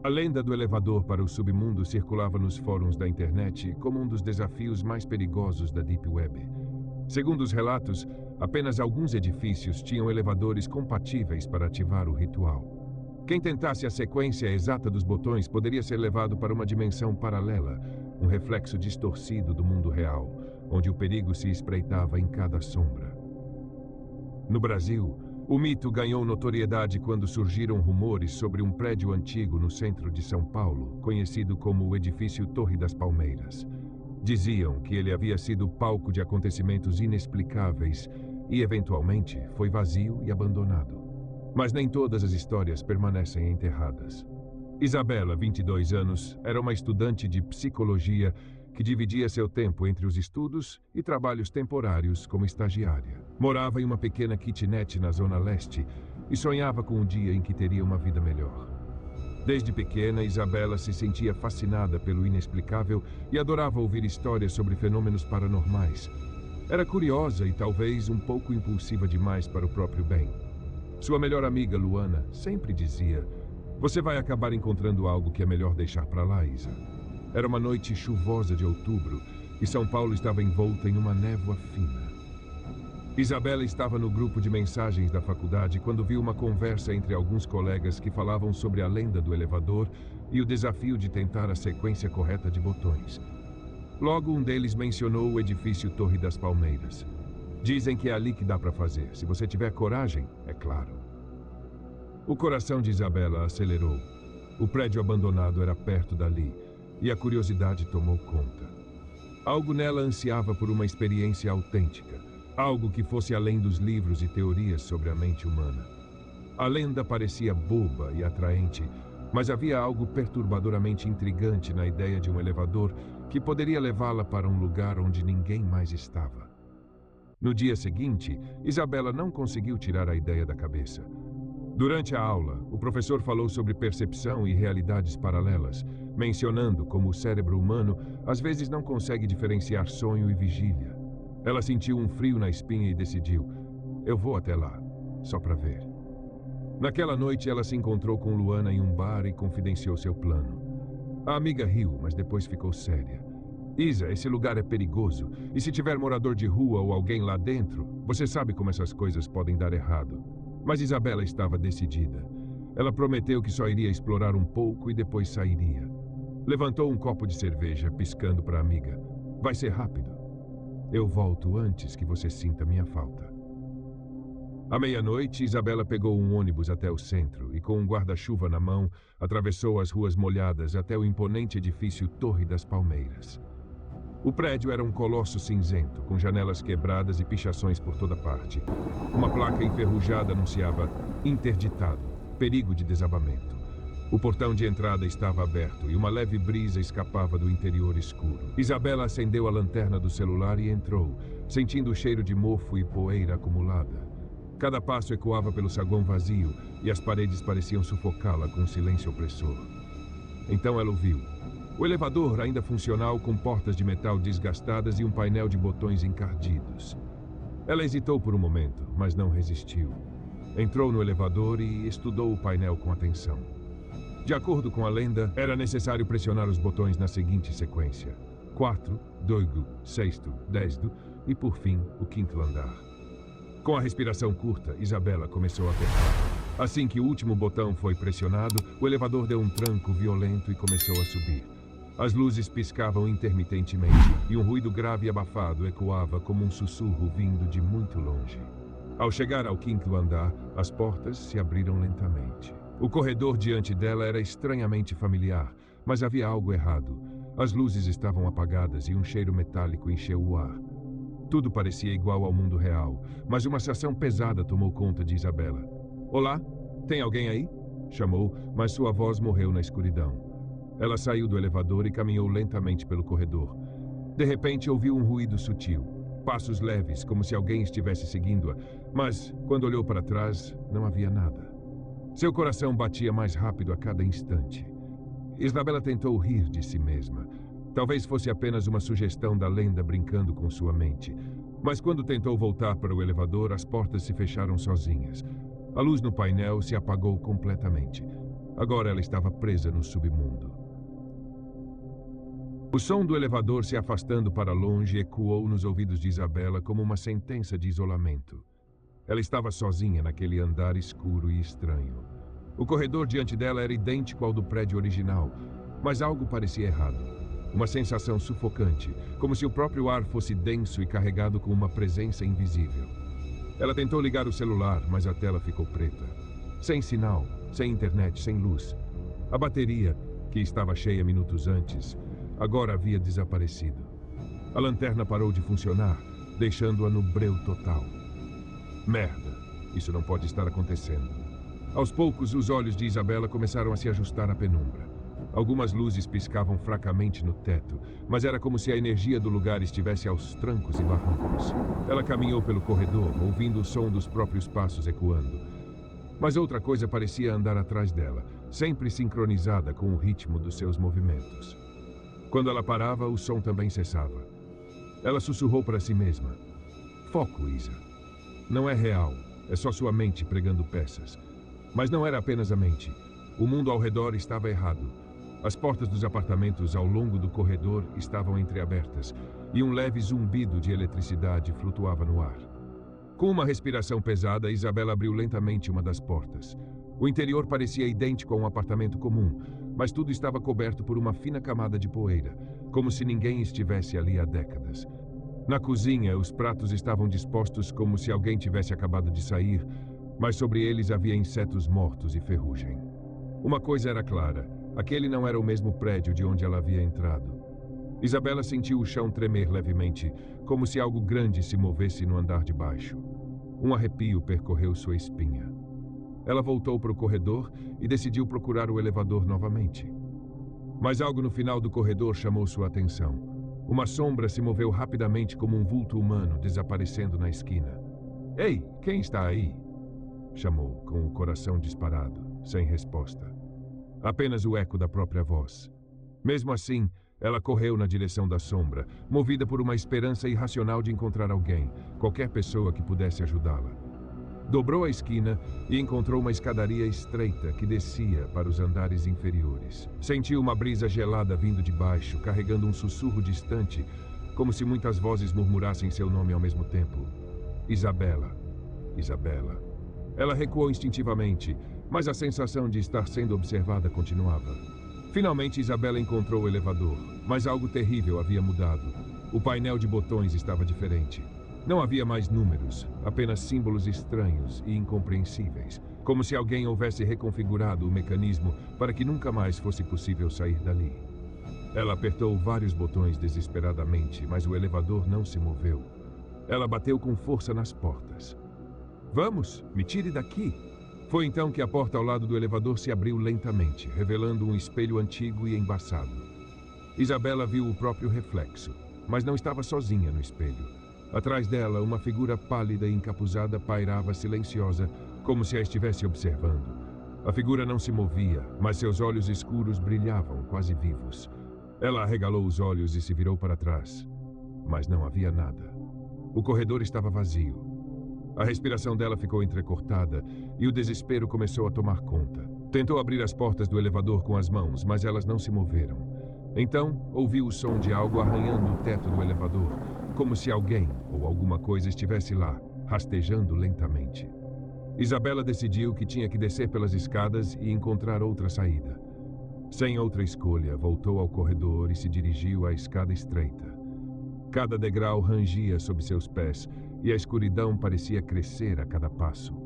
A lenda do elevador para o submundo circulava nos fóruns da internet como um dos desafios mais perigosos da Deep Web. Segundo os relatos, apenas alguns edifícios tinham elevadores compatíveis para ativar o ritual. Quem tentasse a sequência exata dos botões poderia ser levado para uma dimensão paralela, um reflexo distorcido do mundo real, onde o perigo se espreitava em cada sombra. No Brasil, o mito ganhou notoriedade quando surgiram rumores sobre um prédio antigo no centro de São Paulo, conhecido como o Edifício Torre das Palmeiras. Diziam que ele havia sido palco de acontecimentos inexplicáveis e, eventualmente, foi vazio e abandonado. Mas nem todas as histórias permanecem enterradas. Isabela, 22 anos, era uma estudante de psicologia que dividia seu tempo entre os estudos e trabalhos temporários como estagiária. Morava em uma pequena kitnet na Zona Leste e sonhava com um dia em que teria uma vida melhor. Desde pequena, Isabela se sentia fascinada pelo inexplicável e adorava ouvir histórias sobre fenômenos paranormais. Era curiosa e talvez um pouco impulsiva demais para o próprio bem. Sua melhor amiga, Luana, sempre dizia: "Você vai acabar encontrando algo que é melhor deixar para lá, Isa." Era uma noite chuvosa de outubro e São Paulo estava envolta em uma névoa fina. Isabela estava no grupo de mensagens da faculdade quando viu uma conversa entre alguns colegas que falavam sobre a lenda do elevador e o desafio de tentar a sequência correta de botões. Logo, um deles mencionou o edifício Torre das Palmeiras. Dizem que é ali que dá para fazer, se você tiver coragem, é claro. O coração de Isabela acelerou. O prédio abandonado era perto dali e a curiosidade tomou conta. Algo nela ansiava por uma experiência autêntica, algo que fosse além dos livros e teorias sobre a mente humana. A lenda parecia boba e atraente, mas havia algo perturbadoramente intrigante na ideia de um elevador que poderia levá-la para um lugar onde ninguém mais estava. No dia seguinte, Isabela não conseguiu tirar a ideia da cabeça. Durante a aula, o professor falou sobre percepção e realidades paralelas, mencionando como o cérebro humano às vezes não consegue diferenciar sonho e vigília. Ela sentiu um frio na espinha e decidiu: "Eu vou até lá, só para ver." Naquela noite, ela se encontrou com Luana em um bar e confidenciou seu plano. A amiga riu, mas depois ficou séria. "Isa, esse lugar é perigoso, e se tiver morador de rua ou alguém lá dentro, você sabe como essas coisas podem dar errado." Mas Isabela estava decidida. Ela prometeu que só iria explorar um pouco e depois sairia. Levantou um copo de cerveja, piscando para a amiga: "Vai ser rápido. Eu volto antes que você sinta minha falta." À meia-noite, Isabela pegou um ônibus até o centro e, com um guarda-chuva na mão, atravessou as ruas molhadas até o imponente edifício Torre das Palmeiras. O prédio era um colosso cinzento, com janelas quebradas e pichações por toda parte. Uma placa enferrujada anunciava: "Interditado, perigo de desabamento." O portão de entrada estava aberto e uma leve brisa escapava do interior escuro. Isabela acendeu a lanterna do celular e entrou, sentindo o cheiro de mofo e poeira acumulada. Cada passo ecoava pelo saguão vazio e as paredes pareciam sufocá-la com um silêncio opressor. Então ela ouviu. O elevador, ainda funcional, com portas de metal desgastadas e um painel de botões encardidos. Ela hesitou por um momento, mas não resistiu. Entrou no elevador e estudou o painel com atenção. De acordo com a lenda, era necessário pressionar os botões na seguinte sequência: 4, 2, 6, 10 e, por fim, o 5º andar. Com a respiração curta, Isabela começou a apertar. Assim que o último botão foi pressionado, o elevador deu um tranco violento e começou a subir. As luzes piscavam intermitentemente e um ruído grave e abafado ecoava como um sussurro vindo de muito longe. Ao chegar ao 5º andar, as portas se abriram lentamente. O corredor diante dela era estranhamente familiar, mas havia algo errado. As luzes estavam apagadas e um cheiro metálico encheu o ar. Tudo parecia igual ao mundo real, mas uma sensação pesada tomou conta de Isabela. "Olá? Tem alguém aí?" chamou, mas sua voz morreu na escuridão. Ela saiu do elevador e caminhou lentamente pelo corredor. De repente, ouviu um ruído sutil. Passos leves, como se alguém estivesse seguindo-a, mas, quando olhou para trás, não havia nada. Seu coração batia mais rápido a cada instante. Isabela tentou rir de si mesma. Talvez fosse apenas uma sugestão da lenda brincando com sua mente. Mas quando tentou voltar para o elevador, as portas se fecharam sozinhas. A luz no painel se apagou completamente. Agora ela estava presa no submundo. O som do elevador se afastando para longe ecoou nos ouvidos de Isabela como uma sentença de isolamento. Ela estava sozinha naquele andar escuro e estranho. O corredor diante dela era idêntico ao do prédio original, mas algo parecia errado. Uma sensação sufocante, como se o próprio ar fosse denso e carregado com uma presença invisível. Ela tentou ligar o celular, mas a tela ficou preta. Sem sinal, sem internet, sem luz. A bateria, que estava cheia minutos antes, agora havia desaparecido. A lanterna parou de funcionar, deixando-a no breu total. Merda, isso não pode estar acontecendo. Aos poucos, os olhos de Isabela começaram a se ajustar à penumbra. Algumas luzes piscavam fracamente no teto, mas era como se a energia do lugar estivesse aos trancos e barrancos. Ela caminhou pelo corredor, ouvindo o som dos próprios passos ecoando. Mas outra coisa parecia andar atrás dela, sempre sincronizada com o ritmo dos seus movimentos. Quando ela parava, o som também cessava. Ela sussurrou para si mesma. Foco, Isa. Não é real, é só sua mente pregando peças. Mas não era apenas a mente. O mundo ao redor estava errado. As portas dos apartamentos ao longo do corredor estavam entreabertas e um leve zumbido de eletricidade flutuava no ar. Com uma respiração pesada, Isabela abriu lentamente uma das portas. O interior parecia idêntico a um apartamento comum, mas tudo estava coberto por uma fina camada de poeira, como se ninguém estivesse ali há décadas. Na cozinha, os pratos estavam dispostos como se alguém tivesse acabado de sair, mas sobre eles havia insetos mortos e ferrugem. Uma coisa era clara, aquele não era o mesmo prédio de onde ela havia entrado. Isabela sentiu o chão tremer levemente, como se algo grande se movesse no andar de baixo. Um arrepio percorreu sua espinha. Ela voltou para o corredor e decidiu procurar o elevador novamente. Mas algo no final do corredor chamou sua atenção. Uma sombra se moveu rapidamente como um vulto humano, desaparecendo na esquina. Ei, quem está aí? Chamou, com o coração disparado, sem resposta. Apenas o eco da própria voz. Mesmo assim, ela correu na direção da sombra, movida por uma esperança irracional de encontrar alguém, qualquer pessoa que pudesse ajudá-la. Dobrou a esquina e encontrou uma escadaria estreita que descia para os andares inferiores. Sentiu uma brisa gelada vindo de baixo, carregando um sussurro distante, como se muitas vozes murmurassem seu nome ao mesmo tempo. Isabela. Isabela. Ela recuou instintivamente, mas a sensação de estar sendo observada continuava. Finalmente, Isabela encontrou o elevador, mas algo terrível havia mudado. O painel de botões estava diferente. Não havia mais números, apenas símbolos estranhos e incompreensíveis, como se alguém houvesse reconfigurado o mecanismo para que nunca mais fosse possível sair dali. Ela apertou vários botões desesperadamente, mas o elevador não se moveu. Ela bateu com força nas portas. Vamos, me tire daqui! Foi então que a porta ao lado do elevador se abriu lentamente, revelando um espelho antigo e embaçado. Isabela viu o próprio reflexo, mas não estava sozinha no espelho. Atrás dela, uma figura pálida e encapuzada pairava silenciosa, como se a estivesse observando. A figura não se movia, mas seus olhos escuros brilhavam, quase vivos. Ela arregalou os olhos e se virou para trás. Mas não havia nada. O corredor estava vazio. A respiração dela ficou entrecortada e o desespero começou a tomar conta. Tentou abrir as portas do elevador com as mãos, mas elas não se moveram. Então, ouviu o som de algo arranhando o teto do elevador, como se alguém ou alguma coisa estivesse lá, rastejando lentamente. Isabela decidiu que tinha que descer pelas escadas e encontrar outra saída. Sem outra escolha, voltou ao corredor e se dirigiu à escada estreita. Cada degrau rangia sob seus pés e a escuridão parecia crescer a cada passo.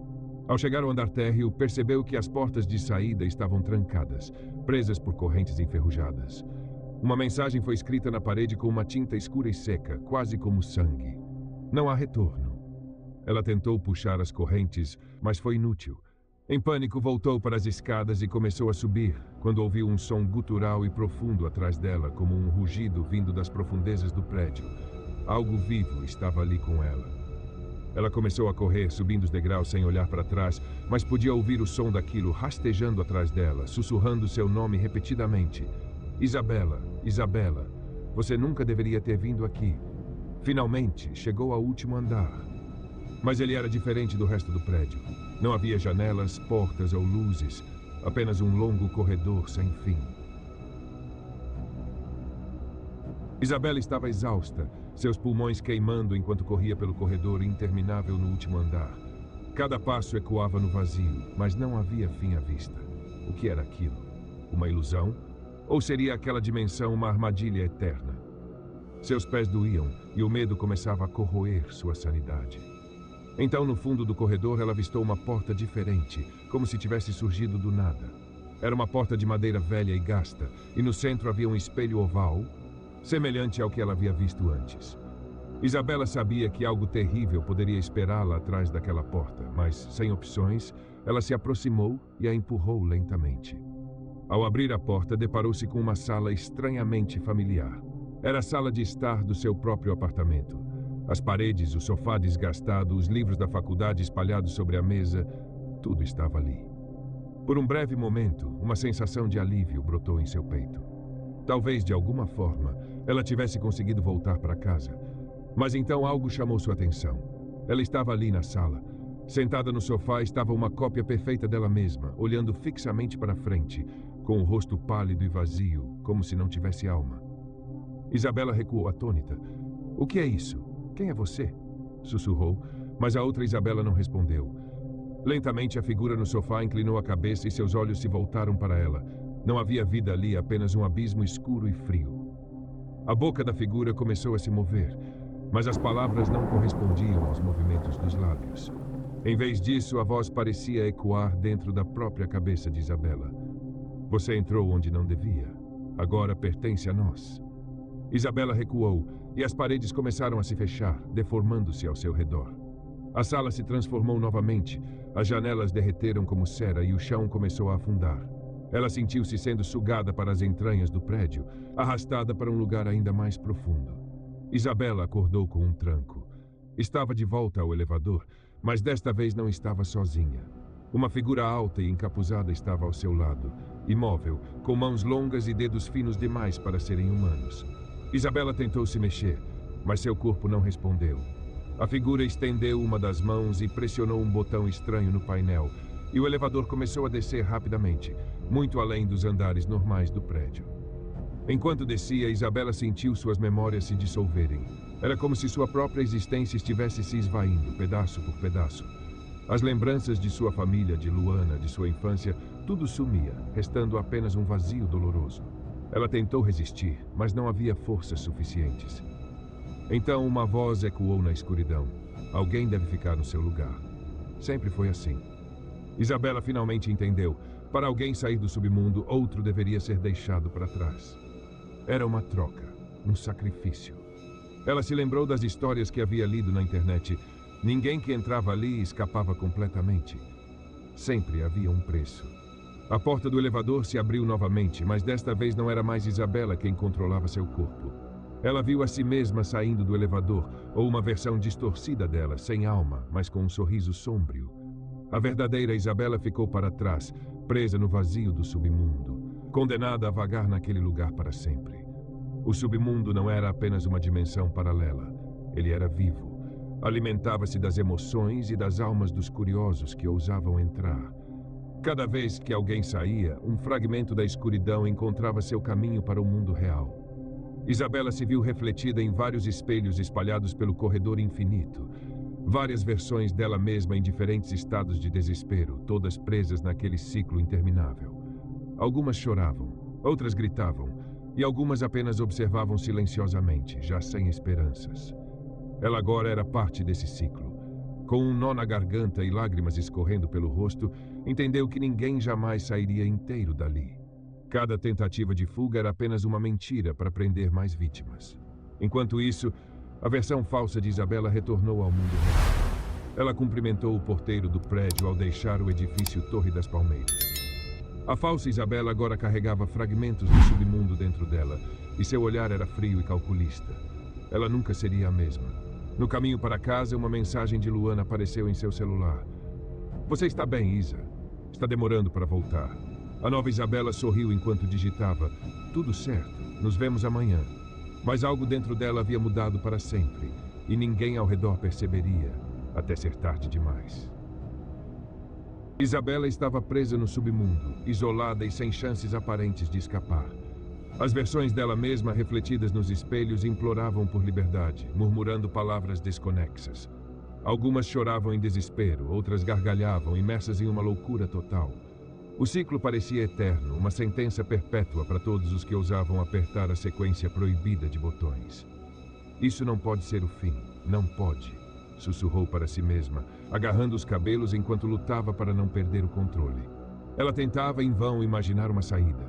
Ao chegar ao andar térreo, percebeu que as portas de saída estavam trancadas, presas por correntes enferrujadas. Uma mensagem foi escrita na parede com uma tinta escura e seca, quase como sangue. Não há retorno. Ela tentou puxar as correntes, mas foi inútil. Em pânico, voltou para as escadas e começou a subir, quando ouviu um som gutural e profundo atrás dela, como um rugido vindo das profundezas do prédio. Algo vivo estava ali com ela. Ela começou a correr, subindo os degraus sem olhar para trás, mas podia ouvir o som daquilo rastejando atrás dela, sussurrando seu nome repetidamente. Isabela, Isabela, você nunca deveria ter vindo aqui. Finalmente, chegou ao último andar. Mas ele era diferente do resto do prédio. Não havia janelas, portas ou luzes. apenas um longo corredor sem fim. Isabela estava exausta, seus pulmões queimando enquanto corria pelo corredor interminável no último andar. Cada passo ecoava no vazio, mas não havia fim à vista. O que era aquilo? Uma ilusão? Ou seria aquela dimensão uma armadilha eterna? Seus pés doíam e o medo começava a corroer sua sanidade. Então, no fundo do corredor, ela avistou uma porta diferente, como se tivesse surgido do nada. Era uma porta de madeira velha e gasta, e no centro havia um espelho oval, semelhante ao que ela havia visto antes. Isabela sabia que algo terrível poderia esperá-la atrás daquela porta, mas, sem opções, ela se aproximou e a empurrou lentamente. Ao abrir a porta, deparou-se com uma sala estranhamente familiar. Era a sala de estar do seu próprio apartamento. As paredes, o sofá desgastado, os livros da faculdade espalhados sobre a mesa, tudo estava ali. Por um breve momento, uma sensação de alívio brotou em seu peito. Talvez, de alguma forma, ela tivesse conseguido voltar para casa. Mas então algo chamou sua atenção. Ela estava ali na sala. Sentada no sofá estava uma cópia perfeita dela mesma, olhando fixamente para frente, com o rosto pálido e vazio, como se não tivesse alma. Isabela recuou atônita. "O que é isso? Quem é você?" sussurrou, mas a outra Isabela não respondeu. Lentamente a figura no sofá inclinou a cabeça e seus olhos se voltaram para ela. Não havia vida ali, apenas um abismo escuro e frio. A boca da figura começou a se mover, mas as palavras não correspondiam aos movimentos dos lábios. Em vez disso, a voz parecia ecoar dentro da própria cabeça de Isabela. "Você entrou onde não devia. Agora pertence a nós." Isabela recuou e as paredes começaram a se fechar, deformando-se ao seu redor. A sala se transformou novamente, as janelas derreteram como cera e o chão começou a afundar. Ela sentiu-se sendo sugada para as entranhas do prédio, arrastada para um lugar ainda mais profundo. Isabela acordou com um tranco. Estava de volta ao elevador, mas desta vez não estava sozinha. Uma figura alta e encapuzada estava ao seu lado, imóvel, com mãos longas e dedos finos demais para serem humanos. Isabela tentou se mexer, mas seu corpo não respondeu. A figura estendeu uma das mãos e pressionou um botão estranho no painel, e o elevador começou a descer rapidamente, muito além dos andares normais do prédio. Enquanto descia, Isabela sentiu suas memórias se dissolverem. Era como se sua própria existência estivesse se esvaindo, pedaço por pedaço. As lembranças de sua família, de Luana, de sua infância, tudo sumia, restando apenas um vazio doloroso. Ela tentou resistir, mas não havia forças suficientes. Então uma voz ecoou na escuridão. Alguém deve ficar no seu lugar. Sempre foi assim. Isabela finalmente entendeu. Para alguém sair do submundo, outro deveria ser deixado para trás. Era uma troca, um sacrifício. Ela se lembrou das histórias que havia lido na internet. Ninguém que entrava ali escapava completamente. Sempre havia um preço. A porta do elevador se abriu novamente, mas desta vez não era mais Isabela quem controlava seu corpo. Ela viu a si mesma saindo do elevador, ou uma versão distorcida dela, sem alma, mas com um sorriso sômbrio. A verdadeira Isabela ficou para trás, presa no vazio do submundo, condenada a vagar naquele lugar para sempre. O submundo não era apenas uma dimensão paralela. Ele era vivo. Alimentava-se das emoções e das almas dos curiosos que ousavam entrar. Cada vez que alguém saía, um fragmento da escuridão encontrava seu caminho para o mundo real. Isabela se viu refletida em vários espelhos espalhados pelo corredor infinito. Várias versões dela mesma em diferentes estados de desespero, todas presas naquele ciclo interminável. Algumas choravam, outras gritavam, e algumas apenas observavam silenciosamente, já sem esperanças. Ela agora era parte desse ciclo. Com um nó na garganta e lágrimas escorrendo pelo rosto, entendeu que ninguém jamais sairia inteiro dali. Cada tentativa de fuga era apenas uma mentira para prender mais vítimas. Enquanto isso, a versão falsa de Isabela retornou ao mundo real. Ela cumprimentou o porteiro do prédio ao deixar o edifício Torre das Palmeiras. A falsa Isabela agora carregava fragmentos do submundo dentro dela, e seu olhar era frio e calculista. Ela nunca seria a mesma. No caminho para casa, uma mensagem de Luana apareceu em seu celular. "Você está bem, Isa? Está demorando para voltar." A nova Isabela sorriu enquanto digitava. "Tudo certo, nos vemos amanhã." Mas algo dentro dela havia mudado para sempre, e ninguém ao redor perceberia, até ser tarde demais. Isabela estava presa no submundo, isolada e sem chances aparentes de escapar. As versões dela mesma refletidas nos espelhos imploravam por liberdade, murmurando palavras desconexas. Algumas choravam em desespero, outras gargalhavam, imersas em uma loucura total. O ciclo parecia eterno, uma sentença perpétua para todos os que ousavam apertar a sequência proibida de botões. Isso não pode ser o fim, não pode, sussurrou para si mesma, agarrando os cabelos enquanto lutava para não perder o controle. Ela tentava em vão imaginar uma saída,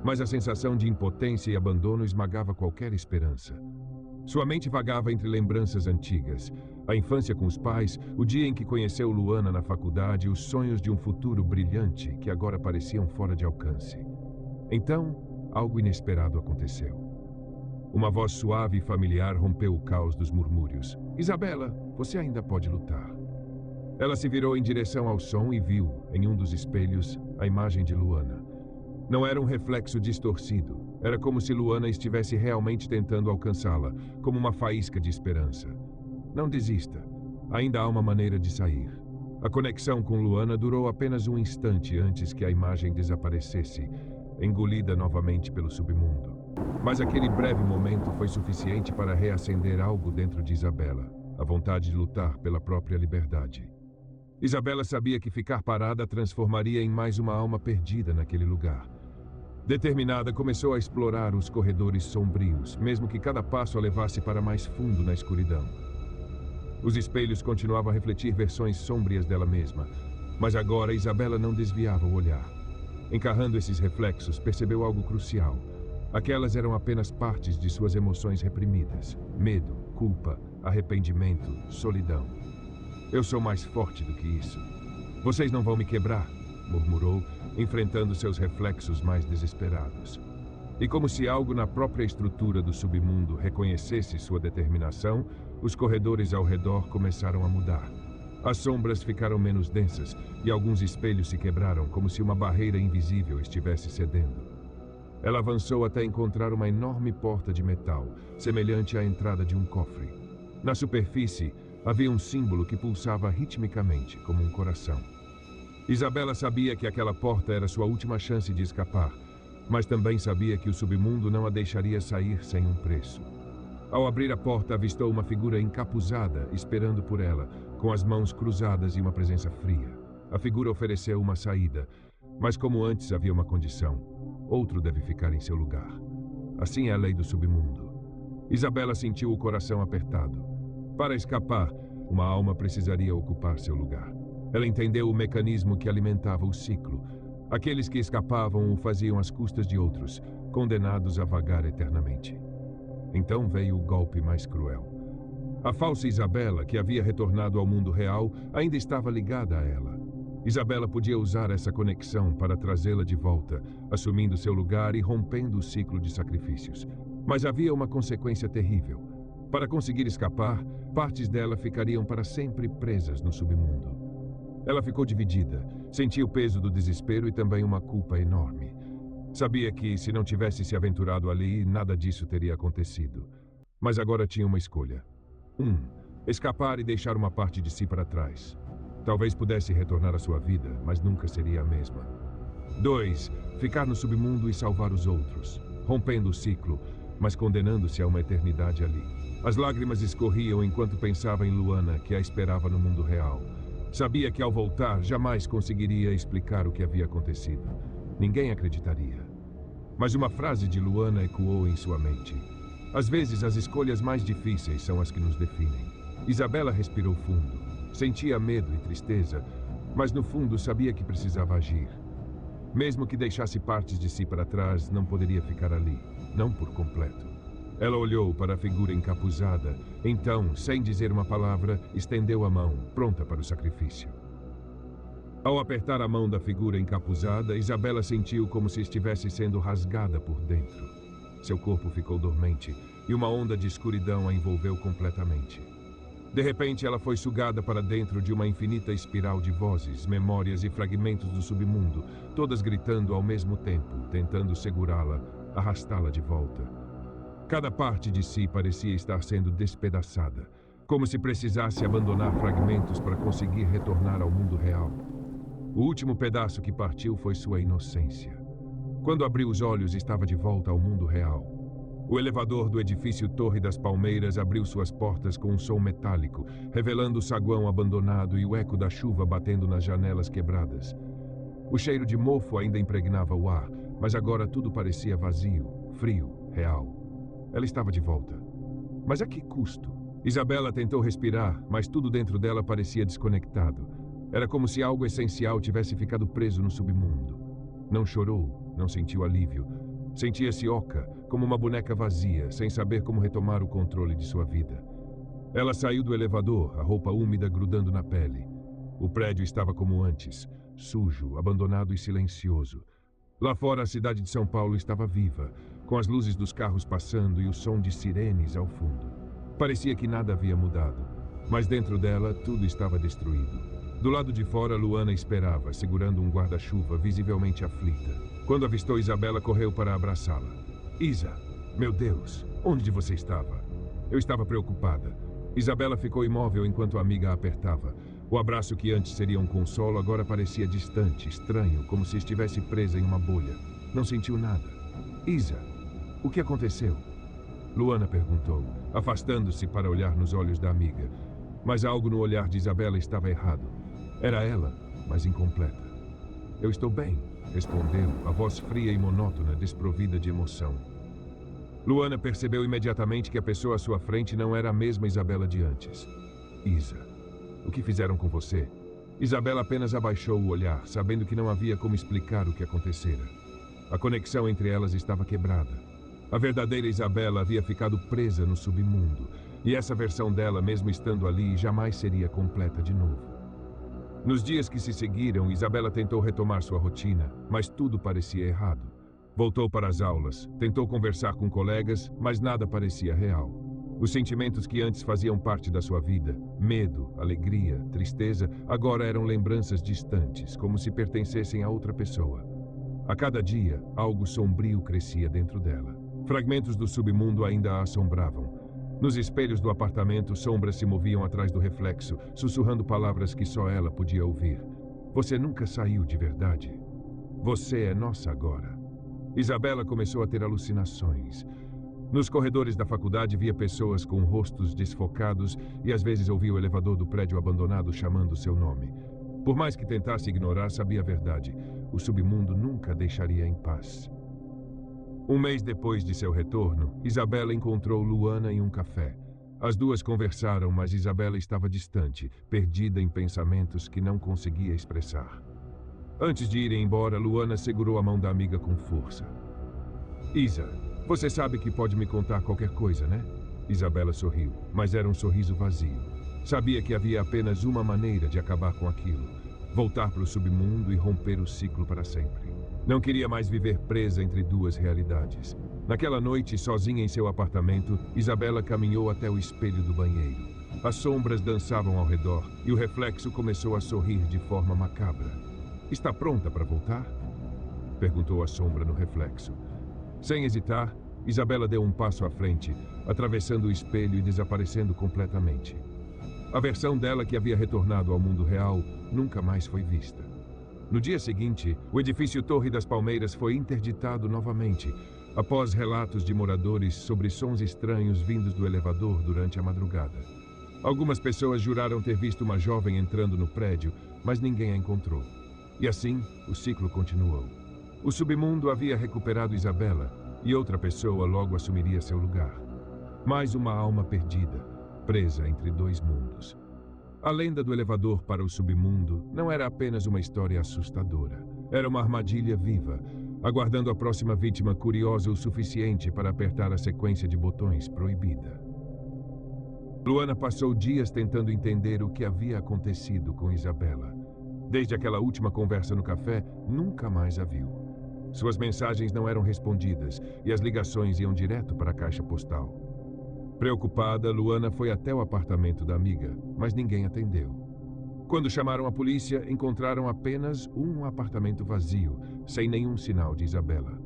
mas a sensação de impotência e abandono esmagava qualquer esperança. Sua mente vagava entre lembranças antigas, a infância com os pais, o dia em que conheceu Luana na faculdade e os sonhos de um futuro brilhante que agora pareciam fora de alcance. Então, algo inesperado aconteceu. Uma voz suave e familiar rompeu o caos dos murmúrios. Isabela, você ainda pode lutar. Ela se virou em direção ao som e viu, em um dos espelhos, a imagem de Luana. Não era um reflexo distorcido. Era como se Luana estivesse realmente tentando alcançá-la, como uma faísca de esperança. Não desista. Ainda há uma maneira de sair. A conexão com Luana durou apenas um instante antes que a imagem desaparecesse, engolida novamente pelo submundo. Mas aquele breve momento foi suficiente para reacender algo dentro de Isabela, a vontade de lutar pela própria liberdade. Isabela sabia que ficar parada a transformaria em mais uma alma perdida naquele lugar. Determinada, começou a explorar os corredores sombrios, mesmo que cada passo a levasse para mais fundo na escuridão. Os espelhos continuavam a refletir versões sômbrias dela mesma, mas agora Isabela não desviava o olhar. Encarando esses reflexos, percebeu algo crucial. Aquelas eram apenas partes de suas emoções reprimidas: medo, culpa, arrependimento, solidão. Eu sou mais forte do que isso. Vocês não vão me quebrar, murmurou, enfrentando seus reflexos mais desesperados. E como se algo na própria estrutura do submundo reconhecesse sua determinação, os corredores ao redor começaram a mudar. As sombras ficaram menos densas e alguns espelhos se quebraram como se uma barreira invisível estivesse cedendo. Ela avançou até encontrar uma enorme porta de metal, semelhante à entrada de um cofre. Na superfície, havia um símbolo que pulsava ritmicamente, como um coração. Isabela sabia que aquela porta era sua última chance de escapar, mas também sabia que o submundo não a deixaria sair sem um preço. Ao abrir a porta, avistou uma figura encapuzada, esperando por ela, com as mãos cruzadas e uma presença fria. A figura ofereceu uma saída, mas como antes havia uma condição: outro deve ficar em seu lugar. Assim é a lei do submundo. Isabela sentiu o coração apertado. Para escapar, uma alma precisaria ocupar seu lugar. Ela entendeu o mecanismo que alimentava o ciclo. Aqueles que escapavam o faziam às custas de outros, condenados a vagar eternamente. Então veio o golpe mais cruel. A falsa Isabela, que havia retornado ao mundo real, ainda estava ligada a ela. Isabela podia usar essa conexão para trazê-la de volta, assumindo seu lugar e rompendo o ciclo de sacrifícios. Mas havia uma consequência terrível. Para conseguir escapar, partes dela ficariam para sempre presas no submundo. Ela ficou dividida, sentia o peso do desespero e também uma culpa enorme. Sabia que, se não tivesse se aventurado ali, nada disso teria acontecido. Mas agora tinha uma escolha. 1. Escapar e deixar uma parte de si para trás. Talvez pudesse retornar à sua vida, mas nunca seria a mesma. 2. Ficar no submundo e salvar os outros, rompendo o ciclo, mas condenando-se a uma eternidade ali. As lágrimas escorriam enquanto pensava em Luana, que a esperava no mundo real. Sabia que ao voltar jamais conseguiria explicar o que havia acontecido. Ninguém acreditaria. Mas uma frase de Luana ecoou em sua mente. Às vezes as escolhas mais difíceis são as que nos definem. Isabela respirou fundo. Sentia medo e tristeza, mas no fundo sabia que precisava agir. Mesmo que deixasse partes de si para trás, não poderia ficar ali, não por completo. Ela olhou para a figura encapuzada, então, sem dizer uma palavra, estendeu a mão, pronta para o sacrifício. Ao apertar a mão da figura encapuzada, Isabela sentiu como se estivesse sendo rasgada por dentro. Seu corpo ficou dormente e uma onda de escuridão a envolveu completamente. De repente, ela foi sugada para dentro de uma infinita espiral de vozes, memórias e fragmentos do submundo, todas gritando ao mesmo tempo, tentando segurá-la, arrastá-la de volta. Cada parte de si parecia estar sendo despedaçada, como se precisasse abandonar fragmentos para conseguir retornar ao mundo real. O último pedaço que partiu foi sua inocência. Quando abriu os olhos, estava de volta ao mundo real. O elevador do edifício Torre das Palmeiras abriu suas portas com um som metálico, revelando o saguão abandonado e o eco da chuva batendo nas janelas quebradas. O cheiro de mofo ainda impregnava o ar, mas agora tudo parecia vazio, frio, real. Ela estava de volta. Mas a que custo? Isabela tentou respirar, mas tudo dentro dela parecia desconectado. Era como se algo essencial tivesse ficado preso no submundo. Não chorou, não sentiu alívio. Sentia-se oca, como uma boneca vazia, sem saber como retomar o controle de sua vida. Ela saiu do elevador, a roupa úmida grudando na pele. O prédio estava como antes, sujo, abandonado e silencioso. Lá fora, a cidade de São Paulo estava viva, com as luzes dos carros passando e o som de sirenes ao fundo. Parecia que nada havia mudado, mas dentro dela tudo estava destruído. Do lado de fora, Luana esperava, segurando um guarda-chuva, visivelmente aflita. Quando avistou Isabela, correu para abraçá-la. Isa, meu Deus, onde você estava? Eu estava preocupada. Isabela ficou imóvel enquanto a amiga a apertava. O abraço que antes seria um consolo agora parecia distante, estranho, como se estivesse presa em uma bolha. Não sentiu nada. Isa, o que aconteceu? Luana perguntou, afastando-se para olhar nos olhos da amiga. Mas algo no olhar de Isabela estava errado. Era ela, mas incompleta. Eu estou bem, respondeu, a voz fria e monótona, desprovida de emoção. Luana percebeu imediatamente que a pessoa à sua frente não era a mesma Isabela de antes. Isa, o que fizeram com você? Isabela apenas abaixou o olhar, sabendo que não havia como explicar o que acontecera. A conexão entre elas estava quebrada. A verdadeira Isabela havia ficado presa no submundo, e essa versão dela, mesmo estando ali, jamais seria completa de novo. Nos dias que se seguiram, Isabela tentou retomar sua rotina, mas tudo parecia errado. Voltou para as aulas, tentou conversar com colegas, mas nada parecia real. Os sentimentos que antes faziam parte da sua vida, medo, alegria, tristeza, agora eram lembranças distantes, como se pertencessem a outra pessoa. A cada dia, algo sombrio crescia dentro dela. Fragmentos do submundo ainda a assombravam. Nos espelhos do apartamento, sombras se moviam atrás do reflexo, sussurrando palavras que só ela podia ouvir. Você nunca saiu de verdade. Você é nossa agora. Isabela começou a ter alucinações. Nos corredores da faculdade via pessoas com rostos desfocados e às vezes ouvia o elevador do prédio abandonado chamando seu nome. Por mais que tentasse ignorar, sabia a verdade. O submundo nunca a deixaria em paz. Um mês depois de seu retorno, Isabela encontrou Luana em um café. As duas conversaram, mas Isabela estava distante, perdida em pensamentos que não conseguia expressar. Antes de irem embora, Luana segurou a mão da amiga com força. Isa, você sabe que pode me contar qualquer coisa, né? Isabela sorriu, mas era um sorriso vazio. Sabia que havia apenas uma maneira de acabar com aquilo: voltar para o submundo e romper o ciclo para sempre. Não queria mais viver presa entre duas realidades. Naquela noite, sozinha em seu apartamento, Isabela caminhou até o espelho do banheiro. As sombras dançavam ao redor e o reflexo começou a sorrir de forma macabra. Está pronta para voltar? Perguntou a sombra no reflexo. Sem hesitar, Isabela deu um passo à frente, atravessando o espelho e desaparecendo completamente. A versão dela que havia retornado ao mundo real nunca mais foi vista. No dia seguinte, o edifício Torre das Palmeiras foi interditado novamente, após relatos de moradores sobre sons estranhos vindos do elevador durante a madrugada. Algumas pessoas juraram ter visto uma jovem entrando no prédio, mas ninguém a encontrou. E assim, o ciclo continuou. O submundo havia recuperado Isabela, e outra pessoa logo assumiria seu lugar. Mais uma alma perdida, presa entre dois mundos. A lenda do elevador para o submundo não era apenas uma história assustadora. Era uma armadilha viva, aguardando a próxima vítima curiosa o suficiente para apertar a sequência de botões proibida. Luana passou dias tentando entender o que havia acontecido com Isabela. Desde aquela última conversa no café, nunca mais a viu. Suas mensagens não eram respondidas e as ligações iam direto para a caixa postal. Preocupada, Luana foi até o apartamento da amiga, mas ninguém atendeu. Quando chamaram a polícia, encontraram apenas um apartamento vazio, sem nenhum sinal de Isabela.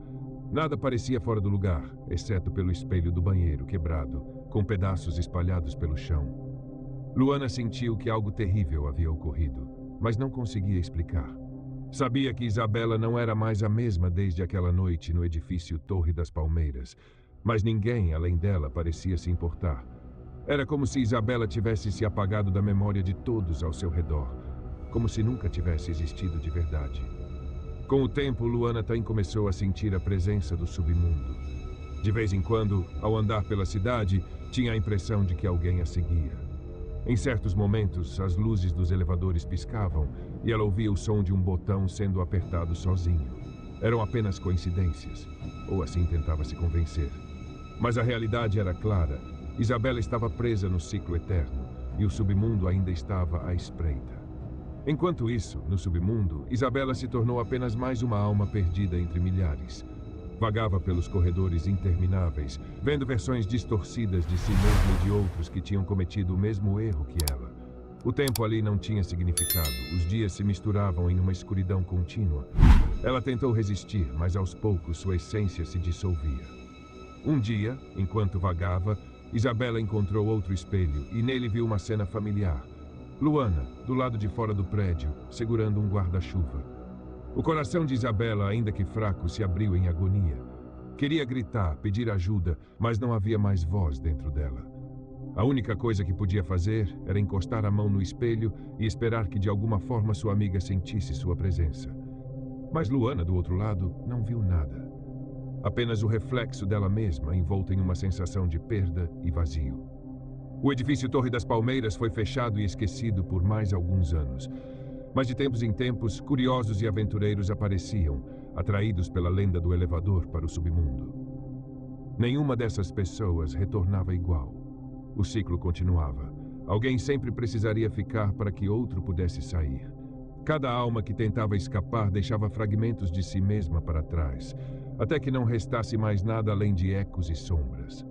Nada parecia fora do lugar, exceto pelo espelho do banheiro quebrado, com pedaços espalhados pelo chão. Luana sentiu que algo terrível havia ocorrido, mas não conseguia explicar. Sabia que Isabela não era mais a mesma desde aquela noite no edifício Torre das Palmeiras, mas ninguém, além dela, parecia se importar. Era como se Isabela tivesse se apagado da memória de todos ao seu redor, como se nunca tivesse existido de verdade. Com o tempo, Luana também começou a sentir a presença do submundo. De vez em quando, ao andar pela cidade, tinha a impressão de que alguém a seguia. Em certos momentos, as luzes dos elevadores piscavam e ela ouvia o som de um botão sendo apertado sozinho. Eram apenas coincidências, ou assim tentava se convencer. Mas a realidade era clara. Isabela estava presa no ciclo eterno e o submundo ainda estava à espreita. Enquanto isso, no submundo, Isabela se tornou apenas mais uma alma perdida entre milhares. Vagava pelos corredores intermináveis, vendo versões distorcidas de si mesma e de outros que tinham cometido o mesmo erro que ela. O tempo ali não tinha significado, os dias se misturavam em uma escuridão contínua. Ela tentou resistir, mas aos poucos sua essência se dissolvia. Um dia, enquanto vagava, Isabela encontrou outro espelho e nele viu uma cena familiar. Luana, do lado de fora do prédio, segurando um guarda-chuva. O coração de Isabela, ainda que fraco, se abriu em agonia. Queria gritar, pedir ajuda, mas não havia mais voz dentro dela. A única coisa que podia fazer era encostar a mão no espelho e esperar que de alguma forma sua amiga sentisse sua presença. Mas Luana, do outro lado, não viu nada. Apenas o reflexo dela mesma, envolta em uma sensação de perda e vazio. O edifício Torre das Palmeiras foi fechado e esquecido por mais alguns anos. Mas de tempos em tempos, curiosos e aventureiros apareciam, atraídos pela lenda do elevador para o submundo. Nenhuma dessas pessoas retornava igual. O ciclo continuava. Alguém sempre precisaria ficar para que outro pudesse sair. Cada alma que tentava escapar deixava fragmentos de si mesma para trás, até que não restasse mais nada além de ecos e sombras.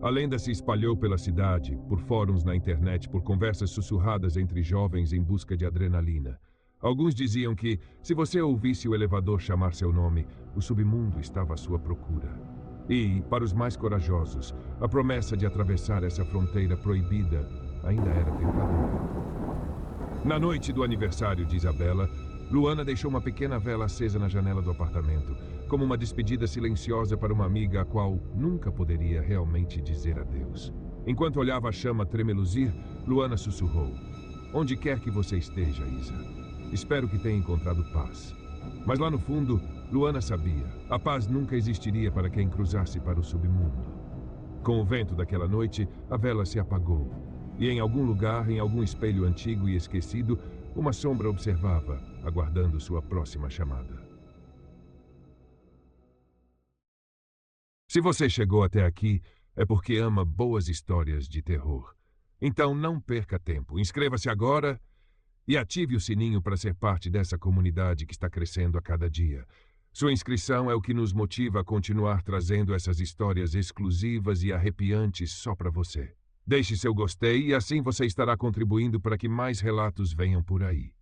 A lenda se espalhou pela cidade, por fóruns na internet, por conversas sussurradas entre jovens em busca de adrenalina. Alguns diziam que, se você ouvisse o elevador chamar seu nome, o submundo estava à sua procura. E, para os mais corajosos, a promessa de atravessar essa fronteira proibida ainda era tentadora. Na noite do aniversário de Isabela, Luana deixou uma pequena vela acesa na janela do apartamento, como uma despedida silenciosa para uma amiga a qual nunca poderia realmente dizer adeus. Enquanto olhava a chama tremeluzir, Luana sussurrou: "Onde quer que você esteja, Isa, espero que tenha encontrado paz." Mas lá no fundo, Luana sabia, a paz nunca existiria para quem cruzasse para o submundo. Com o vento daquela noite, a vela se apagou, e em algum lugar, em algum espelho antigo e esquecido, uma sombra observava, aguardando sua próxima chamada. Se você chegou até aqui, é porque ama boas histórias de terror. Então não perca tempo, inscreva-se agora e ative o sininho para ser parte dessa comunidade que está crescendo a cada dia. Sua inscrição é o que nos motiva a continuar trazendo essas histórias exclusivas e arrepiantes só para você. Deixe seu gostei e assim você estará contribuindo para que mais relatos venham por aí.